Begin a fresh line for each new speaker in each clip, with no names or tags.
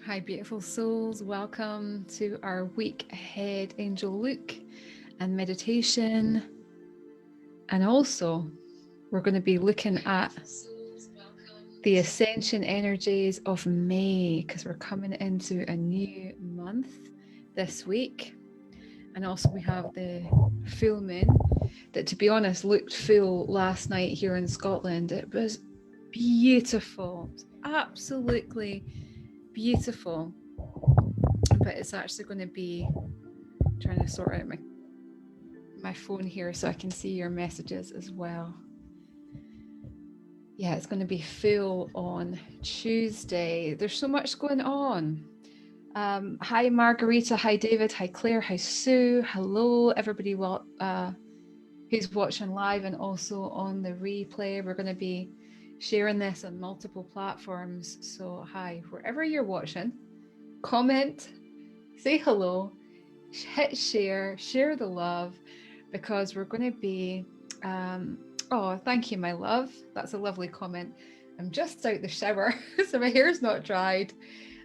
Hi, beautiful souls. Welcome to our week ahead angel look and meditation. And also, we're going to be looking at the Ascension Energies of May because we're coming into a new month this week. And also, we have the full moon that, to be honest, looked full last night here in Scotland. It was beautiful, absolutely beautiful. But it's actually going to be trying to sort out my phone here so I can see your messages as well. Yeah, it's going to be full on Tuesday. There's so much going on. Hi Margarita, hi David, hi Claire, hi Sue, hello everybody who's watching live and also on the replay. We're going to be sharing this on multiple platforms. So hi, wherever you're watching, comment, say hello, hit share the love, because we're going to be oh, thank you, my love. That's a lovely comment. I'm just out the shower, so my hair's not dried,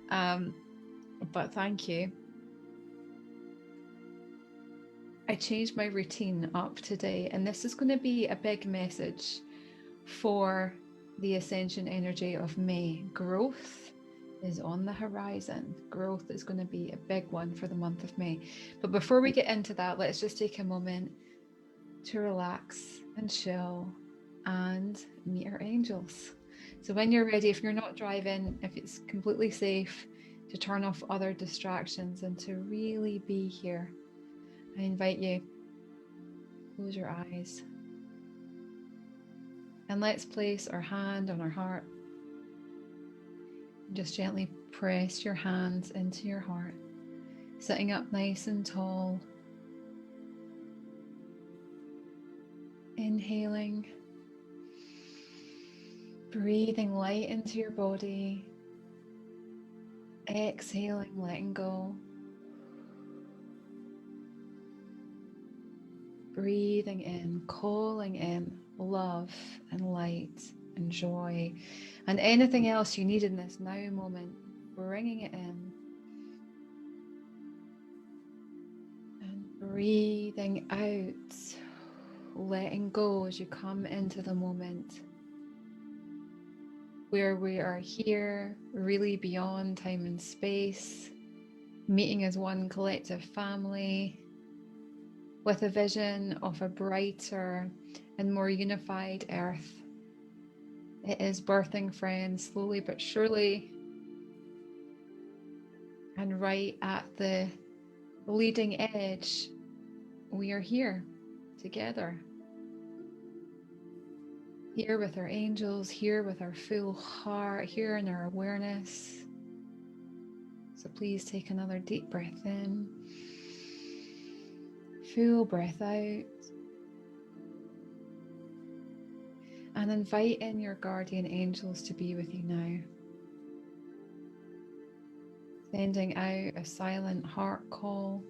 but thank you. I changed my routine up today, and this is going to be a big message for the Ascension energy of May. Growth is on the horizon. Growth is going to be a big one for the month of May. But before we get into that, let's just take a moment to relax and chill and meet our angels. So when you're ready, if you're not driving, if it's completely safe, to turn off other distractions and to really be here, I invite you, close your eyes and let's place our hand on our heart. Just gently press your hands into your heart, sitting up nice and tall. Inhaling, breathing light into your body. Exhaling, letting go. Breathing in, calling in love and light and joy and anything else you need in this now moment, bringing it in. And breathing out, letting go as you come into the moment where we are here, really beyond time and space, meeting as one collective family with a vision of a brighter and more unified earth. It is birthing, friends, slowly but surely. And right at the leading edge, we are here together. Here with our angels, here with our full heart, here in our awareness. So please take another deep breath in. Full breath out. And invite in your guardian angels to be with you now. Sending out a silent heart call.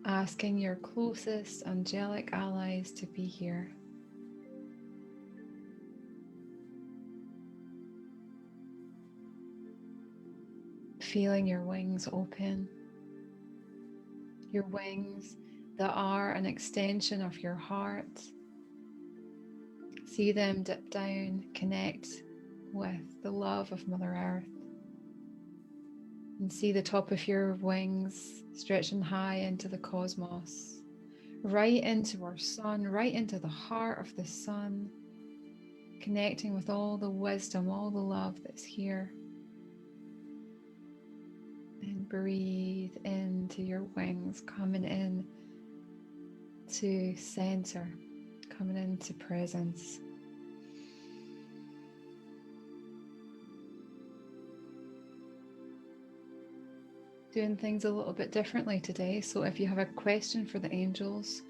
Asking your closest angelic allies to be here. Feeling your wings open. Your wings that are an extension of your heart. See them dip down, connect with the love of Mother Earth. And see the top of your wings stretching high into the cosmos, right into our sun, right into the heart of the sun, connecting with all the wisdom, all the love that's here. And breathe into your wings, coming in to center, coming into presence. Doing things a little bit differently today. So if you have a question for the angels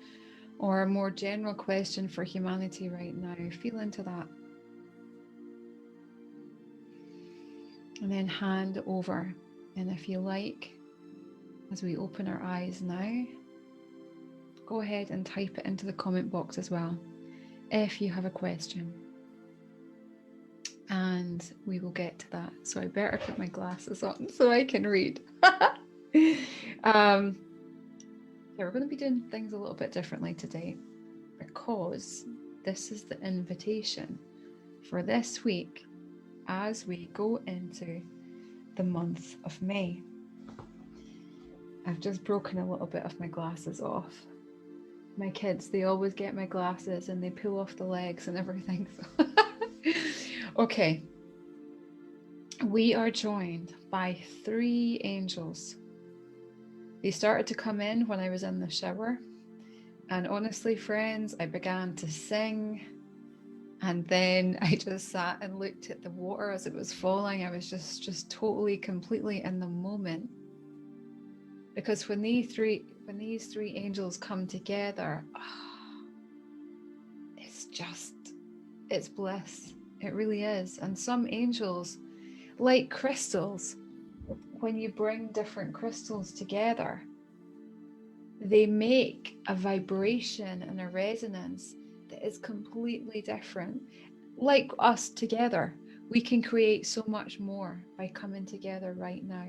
or a more general question for humanity right now, feel into that. And then hand over. And if you like, as we open our eyes now, go ahead and type it into the comment box as well, if you have a question. and we will get to that. So I better put my glasses on so I can read. Yeah, we're going to be doing things a little bit differently today, because this is the invitation for this week as we go into the month of May. I've just broken a little bit of my glasses off. My kids, they always get my glasses and they pull off the legs and everything. So okay. We are joined by 3 angels. They started to come in when I was in the shower. And honestly, friends, I began to sing. And then I just sat and looked at the water as it was falling. I was just totally, completely in the moment. Because when these three angels come together, it's bliss. It really is. And some angels, like crystals, when you bring different crystals together, they make a vibration and a resonance that is completely different. Like us together, we can create so much more by coming together right now,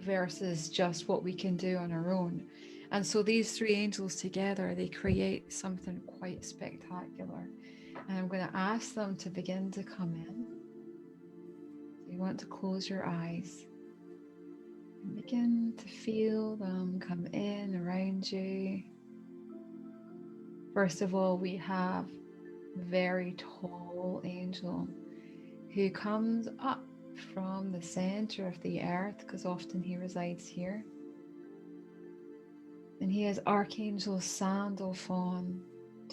versus just what we can do on our own. And so these 3 angels together, they create something quite spectacular. And I'm going to ask them to begin to come in. So you want to close your eyes and begin to feel them come in around you. First of all, we have a very tall angel who comes up from the center of the earth, because often he resides here. And he is Archangel Sandalphon.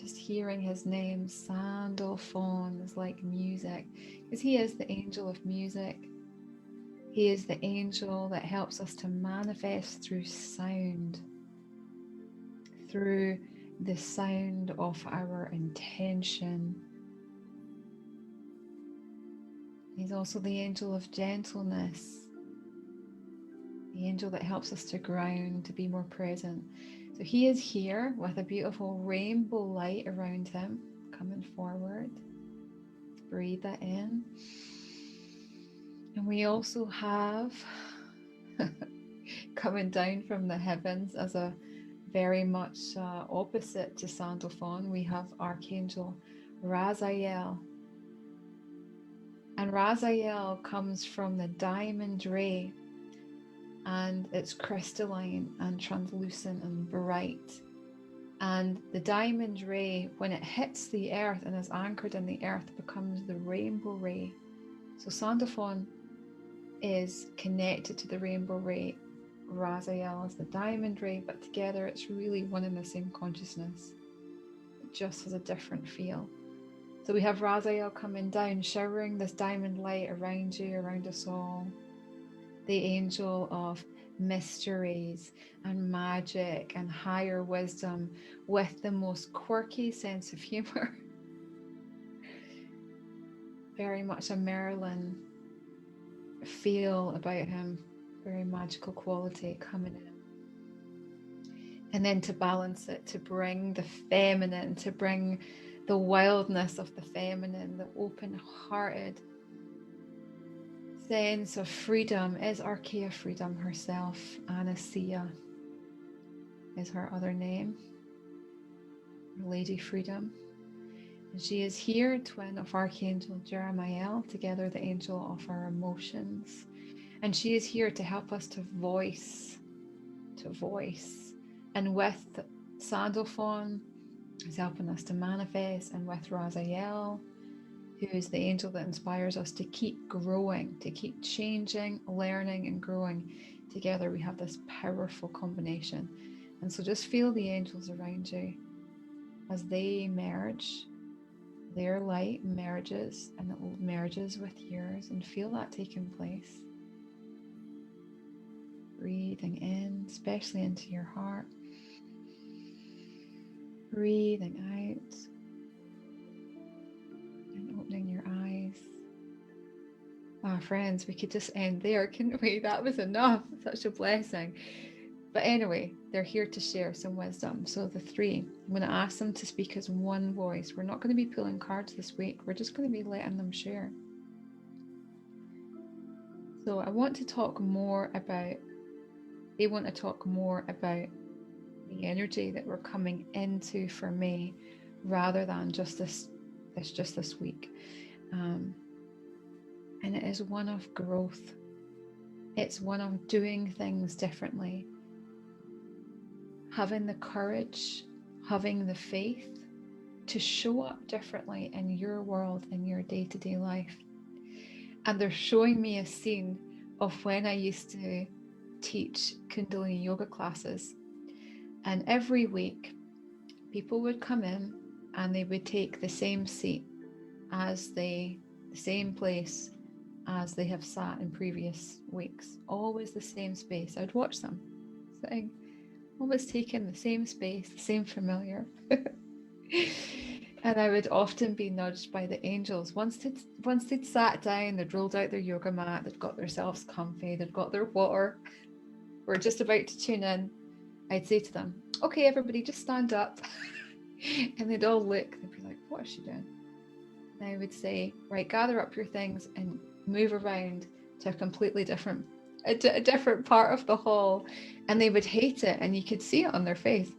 Just hearing his name, Sandalphon, is like music, because he is the angel of music. He is the angel that helps us to manifest through sound, through the sound of our intention. He's also the angel of gentleness, the angel that helps us to ground, to be more present. So he is here with a beautiful rainbow light around him, coming forward. Breathe that in. And we also have, coming down from the heavens as a very much opposite to Sandalphon, we have Archangel Raziel. And Raziel comes from the diamond ray, and it's crystalline and translucent and bright. And the diamond ray, when it hits the earth and is anchored in the earth, becomes the rainbow ray. So Sandalphon is connected to the rainbow ray. Raziel is the diamond ray, but together it's really one and the same consciousness. It just has a different feel. So we have Raziel coming down, showering this diamond light around you, around us all. The angel of mysteries and magic and higher wisdom, with the most quirky sense of humor. Very much a Merlin feel about him, very magical quality coming in. And then to balance it, to bring the feminine, to bring the wildness of the feminine, the open-hearted sense of freedom, is Archaea Freedom herself. Anasia is her other name, Lady Freedom. And she is here, twin of Archangel Jeremiel, together the angel of our emotions. And she is here to help us to voice. And with Sandalphon is helping us to manifest, and with Raziel, who is the angel that inspires us to keep growing, to keep changing, learning and growing. Together we have this powerful combination. And so just feel the angels around you as they merge. Their light merges, and it merges with yours, and feel that taking place. Breathing in, especially into your heart. Breathing out. And opening your eyes. Friends, we could just end there, couldn't we? That was enough. Such a blessing. But anyway, they're here to share some wisdom. So the three, I'm going to ask them to speak as one voice. We're not going to be pulling cards this week. We're just going to be letting them share. So I want to talk more about, they want to talk more about the energy that we're coming into for May, rather than just this week. And it is one of growth. It's one of doing things differently, having the courage, having the faith to show up differently in your world, in your day-to-day life. And they're showing me a scene of when I used to teach Kundalini Yoga classes. And every week, people would come in and they would take the same seat the same place as they have sat in previous weeks. Always the same space. I'd watch them sitting, always taking the same space, the same familiar. And I would often be nudged by the angels. Once they'd sat down, they'd rolled out their yoga mat, they'd got themselves comfy, they'd got their water, we're just about to tune in, I'd say to them, okay, everybody just stand up. And they'd all look, they'd be like, what is she doing? And I would say, right, gather up your things and move around to a completely different part of the hall. And they would hate it, and you could see it on their face.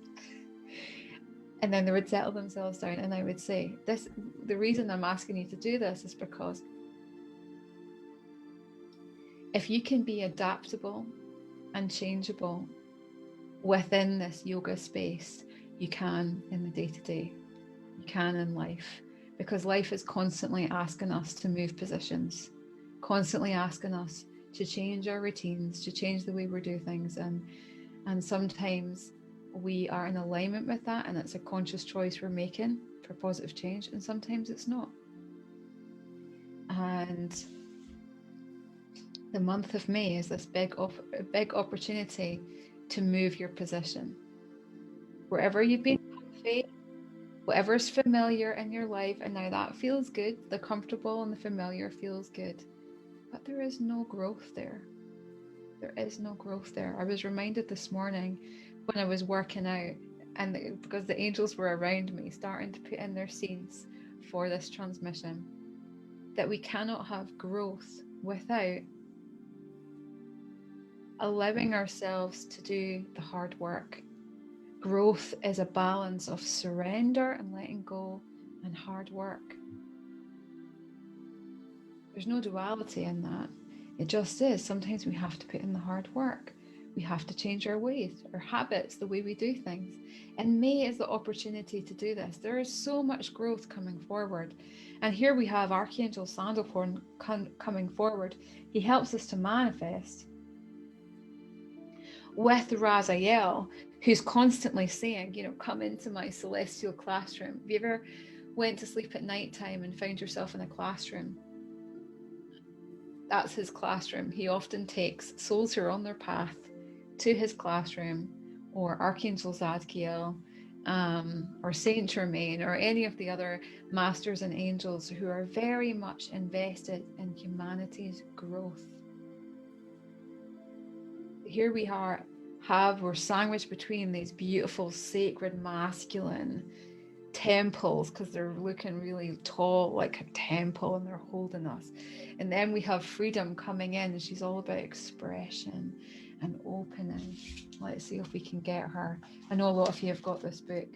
And then they would settle themselves down, and I would say, the reason I'm asking you to do this is because if you can be adaptable and changeable within this yoga space, you can in the day-to-day, you can in life, because life is constantly asking us to move positions, constantly asking us to change our routines, to change the way we do things, and sometimes we are in alignment with that, and it's a conscious choice we're making for positive change, and sometimes it's not. And the month of May is this big opportunity to move your position. Wherever you've been comfy, whatever's familiar in your life, and now that feels good, the comfortable and the familiar feels good, but there is no growth there. There is no growth there. I was reminded this morning when I was working out, and because the angels were around me starting to put in their seeds for this transmission, that we cannot have growth without allowing ourselves to do the hard work. Growth is a balance of surrender and letting go and hard work. There's no duality in that. It just is. Sometimes we have to put in the hard work. We have to change our ways, our habits, the way we do things. And May is the opportunity to do this. There is so much growth coming forward. And here we have Archangel Sandalphon coming forward. He helps us to manifest with Raziel, who's constantly saying, come into my celestial classroom. Have you ever went to sleep at night time and found yourself in a classroom? That's his classroom. He often takes souls who are on their path to his classroom, or Archangel Zadkiel, or Saint Germain, or any of the other masters and angels who are very much invested in humanity's growth. Here we are, we're sandwiched between these beautiful sacred masculine temples, because they're looking really tall like a temple, and they're holding us. And then we have Freedom coming in, and she's all about expression and opening. Let's see if we can get her. I know a lot of you have got this book,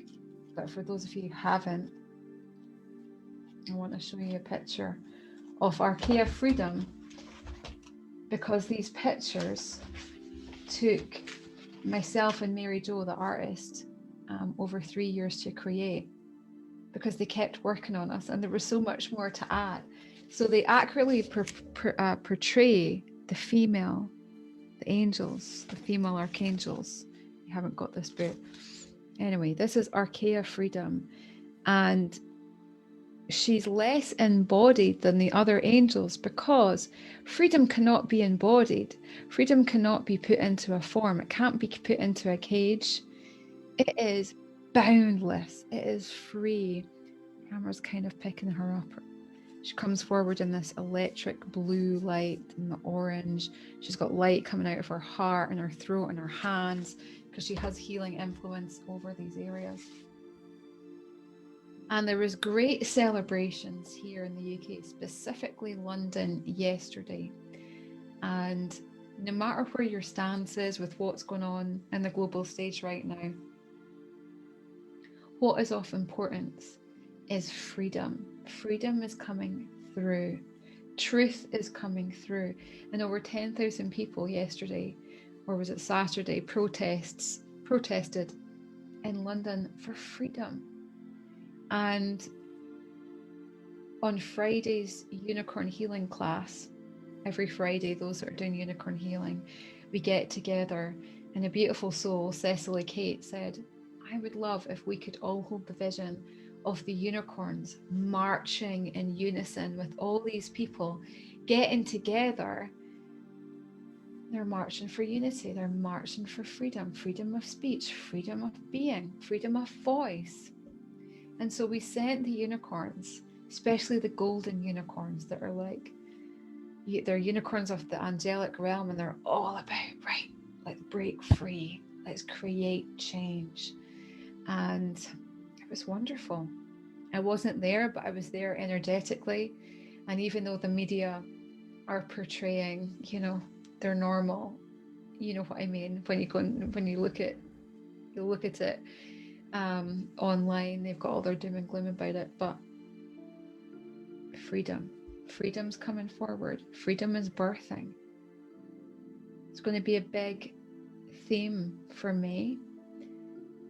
but for those of you who haven't, I want to show you a picture of Archaea Freedom, because these pictures took myself and Mary Jo, the artist, over 3 years to create, because they kept working on us and there was so much more to add. So they accurately portray the female, the angels, the female archangels. You haven't got this book. Anyway, this is Archaea Freedom, and she's less embodied than the other angels, because freedom cannot be embodied. Freedom cannot be put into a form. It can't be put into a cage. It is boundless. It is free. The camera's kind of picking her up. She comes forward in this electric blue light and the orange. She's got light coming out of her heart and her throat and her hands because she has healing influence over these areas. And there was great celebrations here in the UK, specifically London yesterday. And no matter where your stance is with what's going on in the global stage right now, what is of importance is freedom. Freedom is coming through. Truth is coming through. And over 10,000 people yesterday, or was it Saturday, protested in London for freedom. And on Friday's unicorn healing class, every Friday, those that are doing unicorn healing, we get together, and a beautiful soul, Cecily Kate, said, I would love if we could all hold the vision of the unicorns marching in unison with all these people getting together. They're marching for unity. They're marching for freedom, freedom of speech, freedom of being, freedom of voice. And so we sent the unicorns, especially the golden unicorns that are like, they're unicorns of the angelic realm, and they're all about, right, let's break free, let's create change. And it was wonderful. I wasn't there, but I was there energetically. And even though the media are portraying, they're normal, you know what I mean, when you look at it online, they've got all their doom and gloom about it. But freedom's coming forward. Freedom is birthing. It's going to be a big theme for May,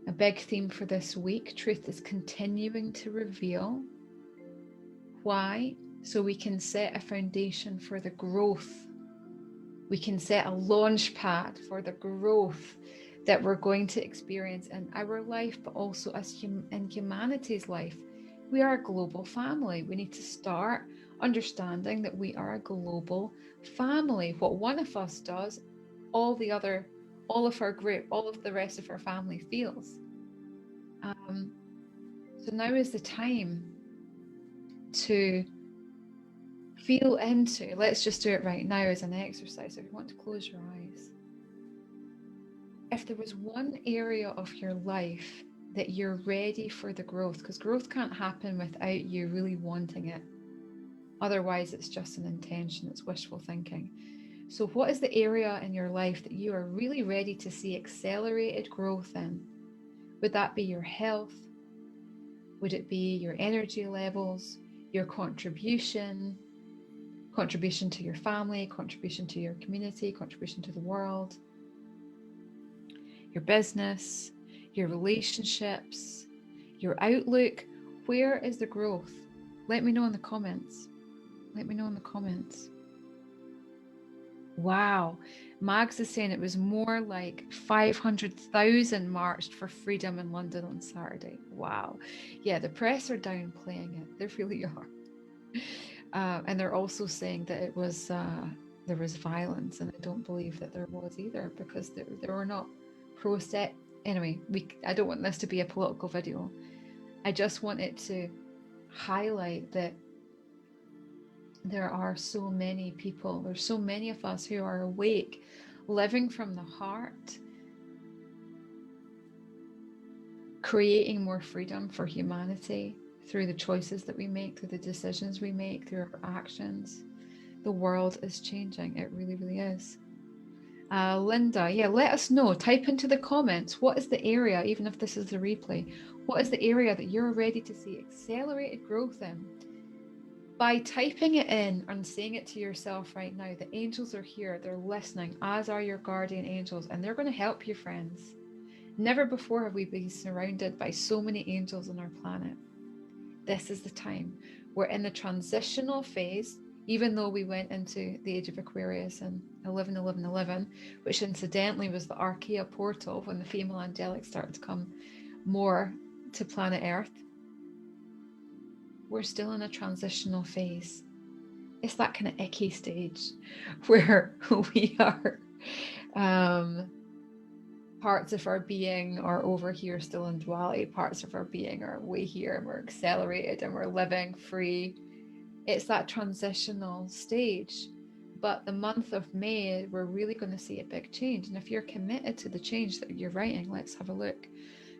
a big theme for this week. Truth is continuing to reveal. Why? So we can set a foundation for the growth. We can set a launch pad for the growth that we're going to experience in our life, but also in humanity's life. We are a global family. We need to start understanding that we are a global family. What one of us does, all of our group, all of the rest of our family feels. So now is the time to feel into, let's just do it right now as an exercise. If you want to close your eyes. If there was one area of your life that you're ready for the growth, because growth can't happen without you really wanting it. Otherwise, it's just an intention, it's wishful thinking. So what is the area in your life that you are really ready to see accelerated growth in? Would that be your health? Would it be your energy levels, your contribution to your family, contribution to your community, contribution to the world, your business, your relationships, your outlook? Where is the growth? Let me know in the comments. Wow. Mags is saying it was more like 500,000 marched for freedom in London on Saturday. Wow. Yeah, the press are downplaying it. They really are. And they're also saying that it was there was violence, and I don't believe that there was either, because there were not protest. Anyway, I don't want this to be a political video. I just want it to highlight that there are so many people, there's so many of us who are awake, living from the heart, creating more freedom for humanity through the choices that we make, through the decisions we make, through our actions. The world is changing. It really, really is. Linda, yeah, let us know. Type into the comments, what is the area, even if this is the replay, what is the area that you're ready to see accelerated growth in? By typing it in and saying it to yourself right now, the angels are here, they're listening, as are your guardian angels, and they're going to help you, friends. Never before have we been surrounded by so many angels on our planet. This is the time. We're in the transitional phase, even though we went into the age of Aquarius in 11/11/11, which incidentally was the Archaea portal when the female angelic started to come more to planet Earth. We're still in a transitional phase. It's that kind of icky stage where we are parts of our being are over here still in duality, parts of our being are way here, and we're accelerated and we're living free It's that transitional stage. But the month of May, we're really going to see a big change. And if you're committed to the change that you're writing, let's have a look.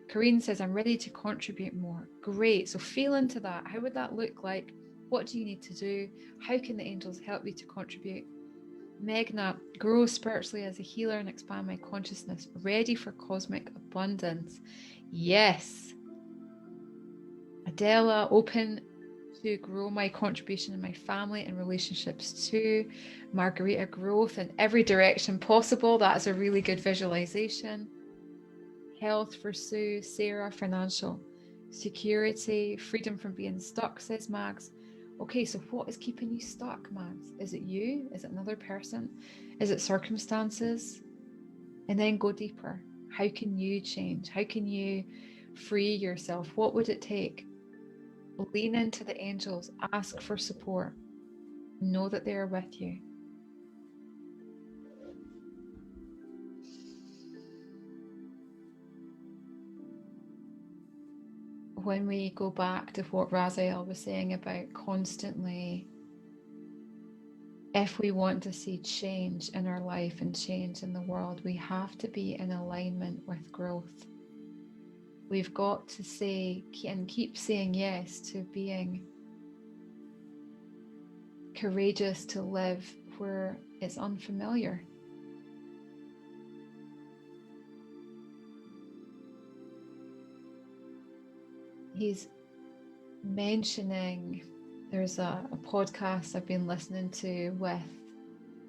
Karine says, I'm ready to contribute more. Great. So feel into that. How would that look like? What do you need to do? How can the angels help you to contribute? Meghna, grow spiritually as a healer and expand my consciousness. Ready for cosmic abundance. Yes. Adela, open to grow my contribution in my family and relationships too. Margarita, growth in every direction possible. That's a really good visualization. Health for Sue. Sarah, financial security, freedom from being stuck, says Mags. Okay, so what is keeping you stuck, Mags? Is it you? Is it another person? Is it circumstances? And then go deeper. How can you change? How can you free yourself? What would it take? Lean into the angels, ask for support, know that they are with you. When we go back to what Raziel was saying about constantly, if we want to see change in our life and change in the world, we have to be in alignment with growth. We've got to say and keep saying yes to being courageous to live where it's unfamiliar. He's mentioning, there's a podcast I've been listening to with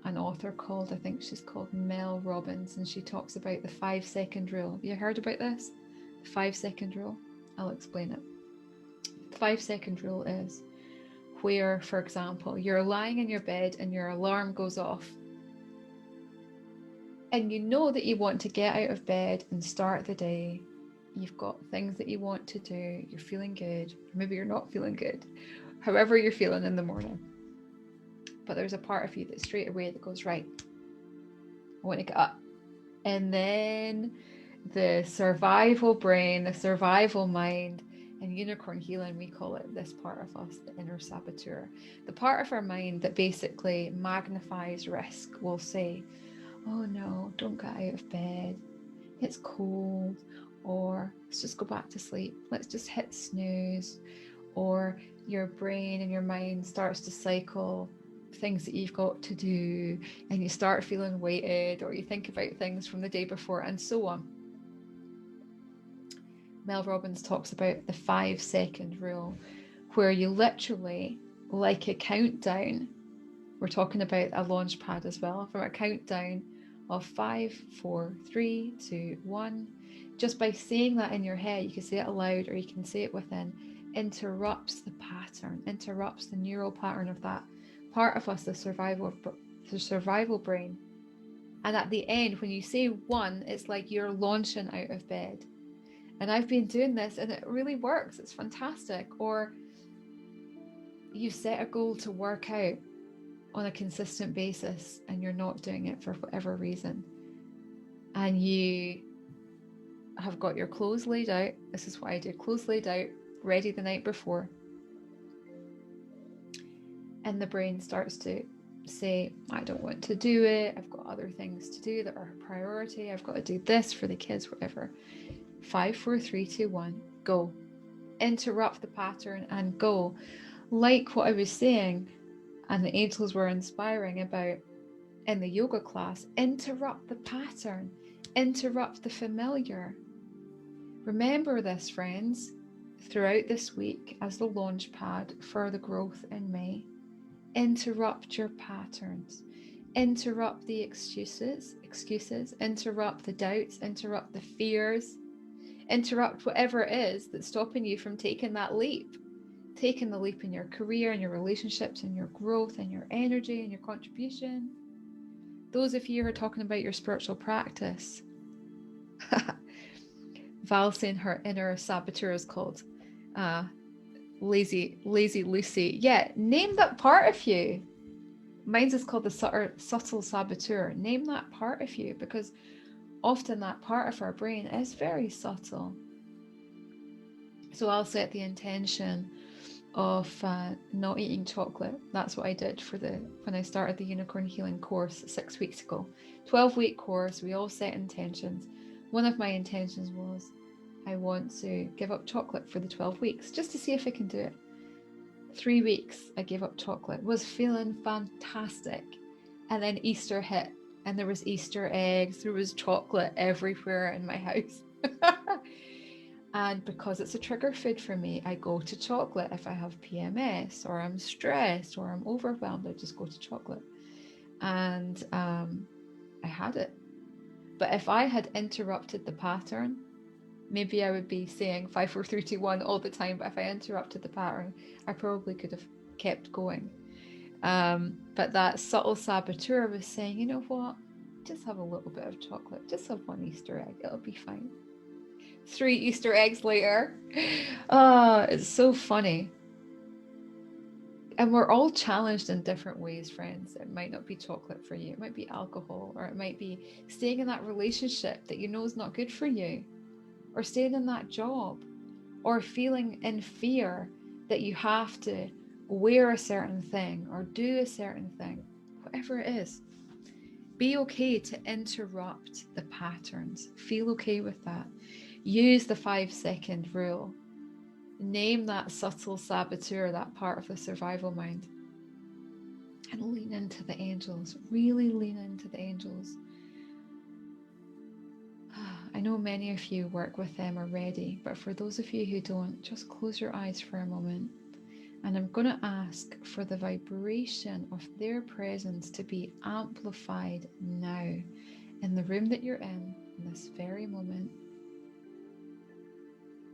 an author called, I think she's called Mel Robbins, and she talks about the 5-second rule. Have you heard about this? The 5-second rule? I'll explain it. The 5-second rule is where, for example, you're lying in your bed and your alarm goes off, and you know that you want to get out of bed and start the day. You've got things that you want to do, you're feeling good, maybe you're not feeling good, however you're feeling in the morning. But there's a part of you that straight away that goes, right, I want to get up. And then the survival brain, the survival mind, in unicorn healing, we call it this part of us, the inner saboteur. The part of our mind that basically magnifies risk will say, oh no, don't get out of bed. It's cold. Or let's just go back to sleep. Let's just hit snooze. Or your brain and your mind starts to cycle things that you've got to do, and you start feeling weighted, or you think about things from the day before, and so on. Mel Robbins talks about the 5-second rule, where you literally, like a countdown, we're talking about a launch pad as well, from a countdown of 5, 4, 3, 2, 1. Just by saying that in your head, you can say it aloud or you can say it within, interrupts the pattern, interrupts the neural pattern of that part of us, the survival brain. And at the end, when you say 1, it's like you're launching out of bed. And I've been doing this and it really works. It's fantastic. Or you set a goal to work out on a consistent basis and you're not doing it for whatever reason. And you have got your clothes laid out. This is what I do. Clothes laid out, ready the night before. And the brain starts to say, I don't want to do it. I've got other things to do that are a priority. I've got to do this for the kids, whatever. 5, 4, 3, 2, 1, go. Interrupt the pattern and go. Like what I was saying, and the angels were inspiring about in the yoga class, interrupt the pattern, interrupt the familiar. Remember this, friends, throughout this week as the launch pad for the growth in May. Interrupt your patterns, interrupt the excuses, interrupt the doubts, interrupt the fears, interrupt whatever it is that's stopping you from taking that leap. Taking the leap in your career and your relationships and your growth and your energy and your contribution. Those of you who are talking about your spiritual practice, Val saying her inner saboteur is called lazy Lucy. Yeah, name that part of you. Mine's is called the subtle saboteur. Name that part of you, because often that part of our brain is very subtle. So I'll set the intention of not eating chocolate. That's what I did when I started the Unicorn Healing course 6 weeks ago. 12-week course, we all set intentions. One of my intentions was I want to give up chocolate for the 12 weeks, just to see if I can do it. 3 weeks, I gave up chocolate, was feeling fantastic. And then Easter hit, and there was Easter eggs, there was chocolate everywhere in my house. And because it's a trigger food for me, I go to chocolate. If I have PMS or I'm stressed or I'm overwhelmed, I just go to chocolate. And I had it. But if I had interrupted the pattern, maybe I would be saying 5, 4, 3, 2, 1 all the time. But if I interrupted the pattern, I probably could have kept going. But that subtle saboteur was saying, you know what? Just have a little bit of chocolate. Just have one Easter egg. It'll be fine. 3 Easter eggs later. Oh, it's so funny. And we're all challenged in different ways, friends. It might not be chocolate for you. It might be alcohol, or it might be staying in that relationship that you know is not good for you, or staying in that job, or feeling in fear that you have to wear a certain thing or do a certain thing. Whatever it is, be okay to interrupt the patterns. Feel okay with that. Use the 5-second rule. Name that subtle saboteur, that part of the survival mind, and lean into the angels. Really lean into the angels. I know many of you work with them already, but for those of you who don't, just close your eyes for a moment. And I'm going to ask for the vibration of their presence to be amplified now in the room that you're in this very moment.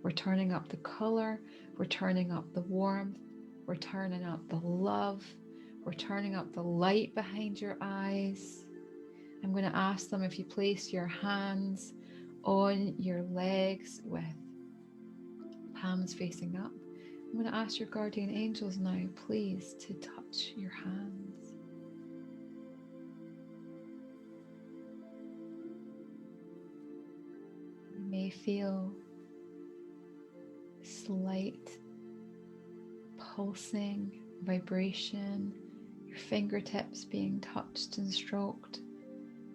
We're turning up the color, we're turning up the warmth, we're turning up the love, we're turning up the light behind your eyes. I'm going to ask them if you place your hands on your legs with palms facing up. I'm going to ask your guardian angels now, please, to touch your hands. You may feel slight pulsing vibration, your fingertips being touched and stroked,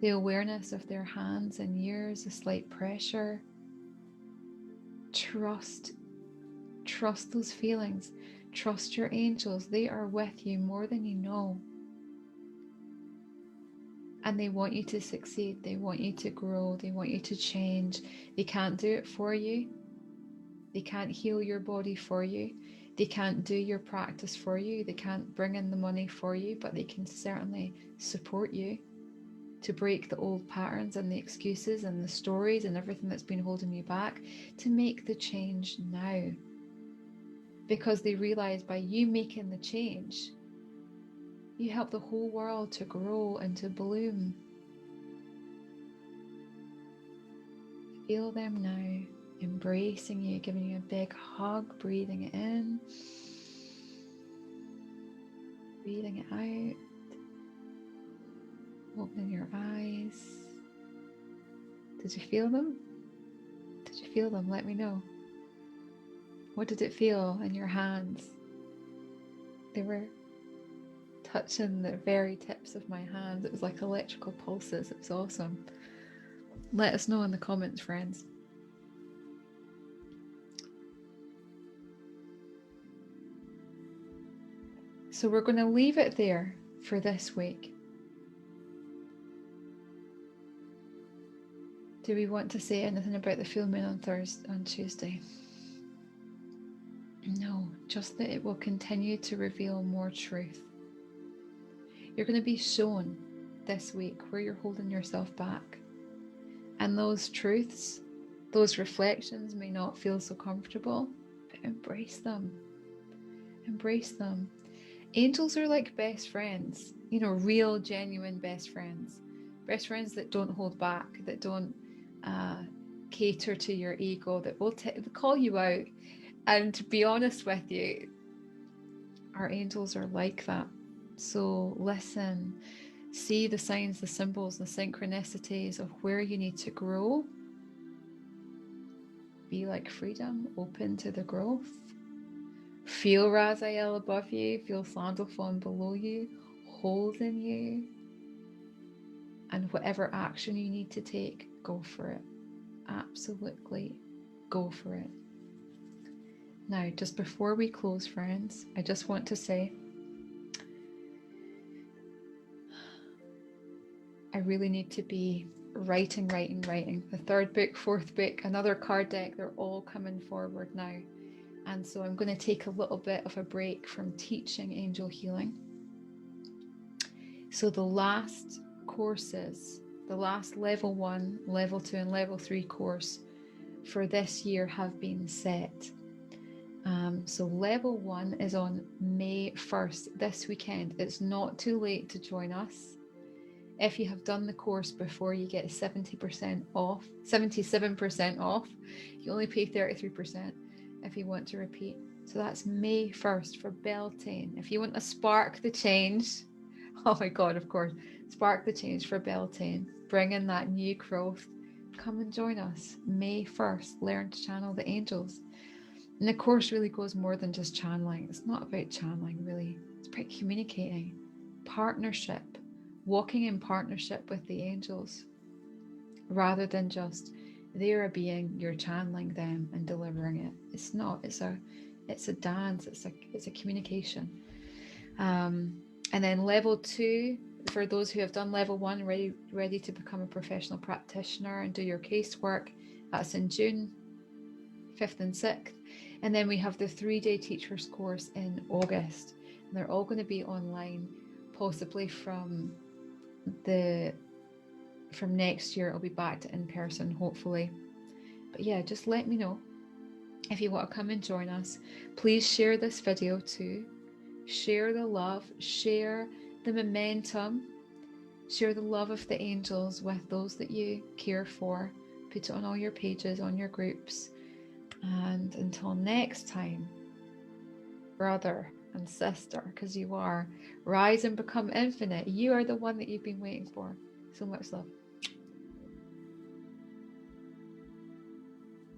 the awareness of their hands and yours, a slight pressure. Trust those feelings. Trust your angels. They are with you more than you know. And they want you to succeed. They want you to grow. They want you to change. They can't do it for you. They can't heal your body for you. They can't do your practice for you. They can't bring in the money for you, but they can certainly support you to break the old patterns and the excuses and the stories and everything that's been holding you back, to make the change now. Because they realize by you making the change, you help the whole world to grow and to bloom. Feel them now, embracing you, giving you a big hug, breathing it in, breathing it out, opening your eyes. Did you feel them? Did you feel them? Let me know. What did it feel in your hands? They were touching the very tips of my hands. It was like electrical pulses. It was awesome. Let us know in the comments, friends. So we're going to leave it there for this week. Do we want to say anything about the full moon on Tuesday? No, just that it will continue to reveal more truth. You're going to be shown this week where you're holding yourself back. And those truths, those reflections may not feel so comfortable, but embrace them. Embrace them. Angels are like best friends, real, genuine best friends. Best friends that don't hold back, that don't cater to your ego, that will call you out. And to be honest with you, our angels are like that. So listen, see the signs, the symbols, the synchronicities of where you need to grow. Be like freedom, open to the growth. Feel Raziel above you, feel Sandalphon below you, holding you. And whatever action you need to take, go for it. Absolutely go for it. Now, just before we close, friends, I just want to say I really need to be writing. The third book, fourth book, another card deck, they're all coming forward now. And so I'm going to take a little bit of a break from teaching angel healing. So the last courses, the last level 1, level 2 and level 3 course for this year have been set. So level 1 is on May 1st, this weekend. It's not too late to join us. If you have done the course before, you get 70% off, 77% off. You only pay 33% if you want to repeat. So that's May 1st for Beltane. If you want to spark the change, oh my God, of course, spark the change for Beltane, bring in that new growth, come and join us. May 1st, learn to channel the angels. And the course really goes more than just channeling. It's not about channeling, really. It's about communicating, partnership, walking in partnership with the angels, rather than just they're a being, you're channeling them and delivering it. It's not. It's a dance. It's a communication. And then level 2, for those who have done level 1, ready to become a professional practitioner and do your casework, that's in June 5th and 6th. And then we have the 3-day teachers course in August. And they're all going to be online, possibly from next year. It'll be back to in person, hopefully. But yeah, just let me know if you want to come and join us. Please share this video too. Share the love, share the momentum, share the love of the angels with those that you care for. Put it on all your pages, on your groups. And until next time, brother and sister, because you are, rise and become infinite. You are the one that you've been waiting for. So much love.